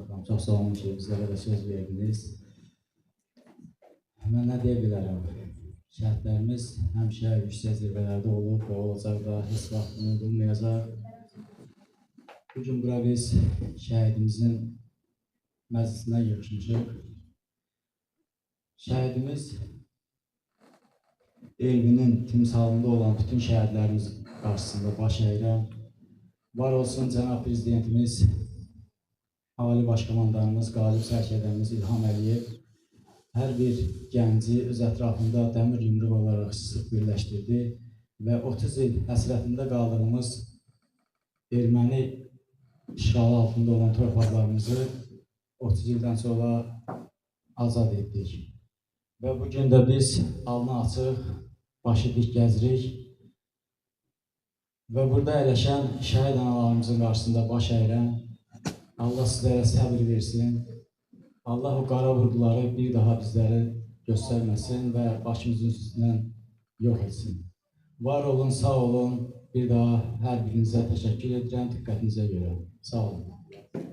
xanım, çox sağ olun ki, bizlərə də söz verdiniz. Mən nə deyə bilərəm? Şəhidlərimiz həmişə yüksək zirvələrdə olub və olacaq da, heç vaxt unudulmayacaq. Bugün bura biz şəhidimizin məclisinə yığışmışıq. Şəhidimiz elminin timsalında olan bütün şəhidlərimiz qarşısında baş əyirəm. Var olsun Cənab Prezidentimiz, Ali Başkomandanımız, qalib sərkərdəmiz İlham Əliyev hər bir gənci öz ətrafında dəmir yumruq olaraq sıxıb birləşdirdi və 30 il həsrətində qaldığımız erməni işğalı altında olan torpaqlarımızı 30 ildən sonra azad etdik. Və bugün də biz alnı açıq, başı dik gəzirik və burada əyləşən şəhid analarımızın qarşısında baş əyirəm. Allah sizlərə səbir versin. Allah o qara vurduları bir daha bizləri göstərməsin və başımızın üstündən yox etsin. Var olun, sağ olun. Bir daha hər birinizə təşəkkür edirəm diqqətinizə görə. Sağ olun.